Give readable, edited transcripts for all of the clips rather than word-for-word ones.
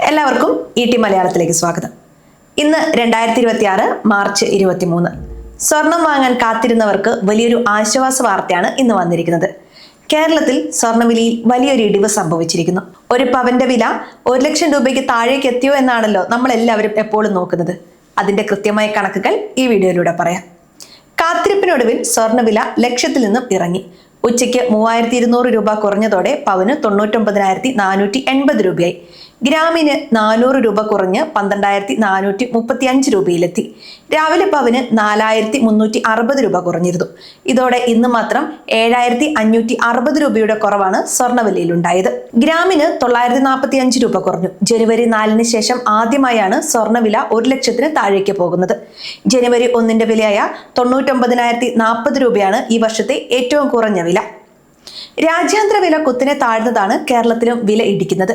എല്ലാവർക്കും ET മലയാളത്തിലേക്ക് സ്വാഗതം. ഇന്ന് 2026 മാർച്ച് 23. സ്വർണം വാങ്ങാൻ കാത്തിരുന്നവർക്ക് വലിയൊരു ആശ്വാസ വാർത്തയാണ് ഇന്ന് വന്നിരിക്കുന്നത്. കേരളത്തിൽ സ്വർണ്ണവിലയിൽ വലിയൊരു ഇടിവ് സംഭവിച്ചിരിക്കുന്നു. ഒരു പവന്റെ വില 1 ലക്ഷം രൂപയ്ക്ക് താഴേക്ക് എത്തിയോ എന്നാണല്ലോ നമ്മൾ എല്ലാവരും എപ്പോഴും നോക്കുന്നത്. അതിന്റെ കൃത്യമായ കണക്കുകൾ ഈ വീഡിയോയിലൂടെ പറയാം. കാത്തിരിപ്പിനൊടുവിൽ സ്വർണ്ണവില ലക്ഷത്തിൽ നിന്നും ഇറങ്ങി. ഉച്ചയ്ക്ക് 3200 രൂപ കുറഞ്ഞതോടെ പവന് 99,480 രൂപയായി. ഗ്രാമിന് 400 രൂപ കുറഞ്ഞ് 12,435 രൂപയിലെത്തി. രാവിലെ പവന് 4,360 രൂപ കുറഞ്ഞിരുന്നു. ഇതോടെ ഇന്ന് മാത്രം 7,560 രൂപയുടെ കുറവാണ് സ്വർണ്ണവിലയിലുണ്ടായത്. ഗ്രാമിന് 945 രൂപ കുറഞ്ഞു. ജനുവരി 4-ന് ശേഷം ആദ്യമായാണ് സ്വർണ്ണവില 1 ലക്ഷത്തിന് താഴേക്ക് പോകുന്നത്. ജനുവരി 1-ന്റെ വിലയായ 99,040 രൂപയാണ് ഈ വർഷത്തെ ഏറ്റവും കുറഞ്ഞ വില. രാജ്യാന്തര വില കുത്തിനെ താഴ്ന്നതാണ് കേരളത്തിലും വില ഇടിക്കുന്നത്.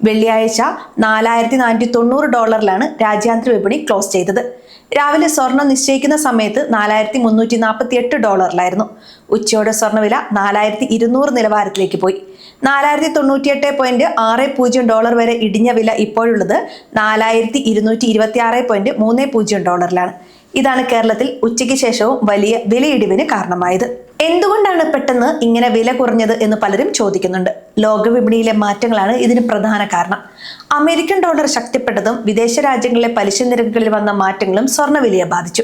വെള്ളിയാഴ്ച $4,490 രാജ്യാന്തര വിപണി ക്ലോസ് ചെയ്തത്. രാവിലെ സ്വർണം നിശ്ചയിക്കുന്ന സമയത്ത് $4,348. ഉച്ചയോടെ സ്വർണ്ണവില 4,200 നിലവാരത്തിലേക്ക് പോയി. $4,098.60 വരെ ഇടിഞ്ഞ വില ഇപ്പോഴുള്ളത് $4,226.30. ഇതാണ് കേരളത്തിൽ ഉച്ചയ്ക്ക് ശേഷവും വലിയ വിലയിടിവിന് കാരണമായത്. എന്തുകൊണ്ടാണ് പെട്ടെന്ന് ഇങ്ങനെ വില കുറഞ്ഞത് എന്ന് പലരും ചോദിക്കുന്നുണ്ട്. ലോകവിപണിയിലെ മാറ്റങ്ങളാണ് ഇതിന് പ്രധാന കാരണം. അമേരിക്കൻ ഡോളർ ശക്തിപ്പെട്ടതും വിദേശ രാജ്യങ്ങളിലെ പലിശ നിരക്കുകളിൽ വന്ന മാറ്റങ്ങളും സ്വർണ്ണവിലയെ ബാധിച്ചു.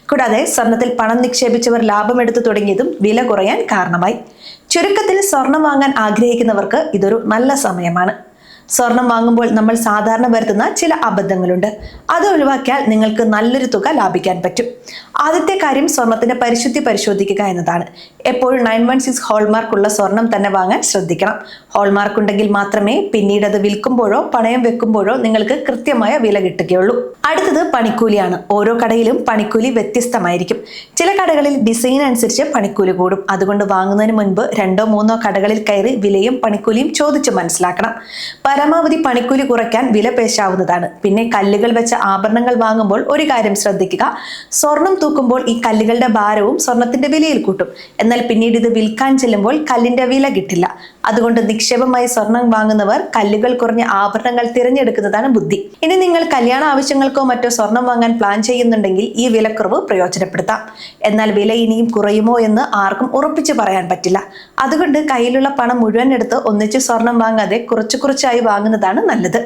കൂടാതെ സ്വർണത്തിൽ പണം നിക്ഷേപിച്ചവർ ലാഭമെടുത്തു തുടങ്ങിയതും വില കുറയാൻ കാരണമായി. ചുരുക്കത്തിൽ സ്വർണം വാങ്ങാൻ ആഗ്രഹിക്കുന്നവർക്ക് ഇതൊരു നല്ല സമയമാണ്. സ്വർണം വാങ്ങുമ്പോൾ നമ്മൾ സാധാരണ വരുത്തുന്ന ചില അബദ്ധങ്ങളുണ്ട്. അത് ഒഴിവാക്കിയാൽ നിങ്ങൾക്ക് നല്ലൊരു തുക ലാഭിക്കാൻ പറ്റും. ആദ്യത്തെ കാര്യം സ്വർണത്തിന്റെ പരിശുദ്ധി പരിശോധിക്കുക എന്നതാണ്. എപ്പോഴും 916 ഹോൾമാർക്ക് ഉള്ള സ്വർണം തന്നെ വാങ്ങാൻ ശ്രദ്ധിക്കണം. ഹോൾമാർക്ക് ഉണ്ടെങ്കിൽ മാത്രമേ പിന്നീട് അത് വിൽക്കുമ്പോഴോ പണയം വെക്കുമ്പോഴോ നിങ്ങൾക്ക് കൃത്യമായ വില കിട്ടുകയുള്ളൂ. അടുത്തത് പണിക്കൂലിയാണ്. ഓരോ കടയിലും പണിക്കൂലി വ്യത്യസ്തമായിരിക്കും. ചില കടകളിൽ ഡിസൈൻ അനുസരിച്ച് പണിക്കൂലി കൂടും. അതുകൊണ്ട് വാങ്ങുന്നതിന് മുൻപ് 2-3 കടകളിൽ കയറി വിലയും പണിക്കൂലിയും ചോദിച്ച് മനസ്സിലാക്കണം. പരമാവധി പണിക്കൂലി കുറയ്ക്കാൻ വില പേശാവുന്നതാണ്. പിന്നെ കല്ലുകൾ വെച്ച ആഭരണങ്ങൾ വാങ്ങുമ്പോൾ ഒരു കാര്യം ശ്രദ്ധിക്കുക. സ്വർണം തൂക്കുമ്പോൾ ഈ കല്ലുകളുടെ ഭാരവും സ്വർണത്തിന്റെ വിലയിൽ കൂട്ടും. എന്നാൽ പിന്നീട് ഇത് വിൽക്കാൻ ചെല്ലുമ്പോൾ കല്ലിന്റെ വില കിട്ടില്ല. അതുകൊണ്ട് നിക്ഷേപമായി സ്വർണം വാങ്ങുന്നവർ കല്ലുകൾ കുറഞ്ഞ ആഭരണങ്ങൾ തിരഞ്ഞെടുക്കുന്നതാണ് ബുദ്ധി. ഇനി നിങ്ങൾ കല്യാണ ആവശ്യങ്ങൾക്കോ മറ്റോ സ്വർണം വാങ്ങാൻ പ്ലാൻ ചെയ്യുന്നുണ്ടെങ്കിൽ ഈ വിലക്കുറവ് പ്രയോജനപ്പെടുത്താം. എന്നാൽ വില ഇനിയും കുറയുമോ എന്ന് ആർക്കും ഉറപ്പിച്ച് പറയാൻ പറ്റില്ല. അതുകൊണ്ട് കയ്യിലുള്ള പണം മുഴുവൻ എടുത്ത് ഒന്നിച്ച് സ്വർണം വാങ്ങാതെ കുറച്ചായി വാങ്ങുന്നതാണ് നല്ലത്.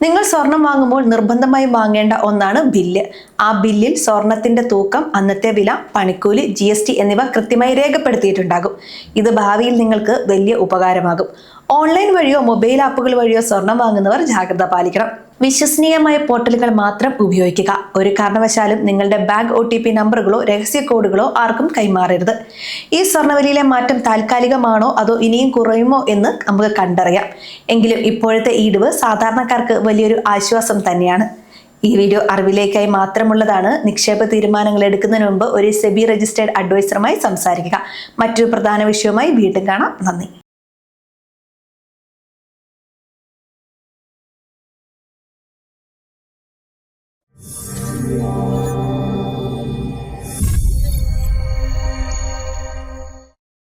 നിങ്ങൾ സ്വർണം വാങ്ങുമ്പോൾ നിർബന്ധമായും വാങ്ങേണ്ട ഒന്നാണ് ബില്ല്. ആ ബില്ലിൽ സ്വർണത്തിന്റെ തൂക്കം, അന്നത്തെ വില, പണിക്കൂലി, GST എന്നിവ കൃത്യമായി രേഖപ്പെടുത്തിയിട്ടുണ്ടാകും. ഇത് ഭാവിയിൽ നിങ്ങൾക്ക് വലിയ ഉപകാരമാകും. ഓൺലൈൻ വഴിയോ മൊബൈൽ ആപ്പുകൾ വഴിയോ സ്വർണം വാങ്ങുന്നവർ ജാഗ്രത പാലിക്കണം. വിശ്വസനീയമായ പോർട്ടലുകൾ മാത്രം ഉപയോഗിക്കുക. ഒരു കാരണവശാലും നിങ്ങളുടെ ബാങ്ക് OTP നമ്പറുകളോ രഹസ്യ കോഡുകളോ ആർക്കും കൈമാറരുത്. ഈ സ്വർണ്ണവിലയിലെ മാറ്റം താൽക്കാലികമാണോ അതോ ഇനിയും കുറയുമോ എന്ന് നമുക്ക് കണ്ടറിയാം. എങ്കിലും ഇപ്പോഴത്തെ ഇടിവ് സാധാരണക്കാർക്ക് വലിയൊരു ആശ്വാസം തന്നെയാണ്. ഈ വീഡിയോ അറിവിലേക്കായി മാത്രമുള്ളതാണ്. നിക്ഷേപ തീരുമാനങ്ങൾ എടുക്കുന്നതിന് മുമ്പ് ഒരു SEBI രജിസ്റ്റേർഡ് അഡ്വൈസറുമായി സംസാരിക്കുക. മറ്റൊരു പ്രധാന വിഷയവുമായി വീണ്ടും കാണാം. നന്ദി. Yeah.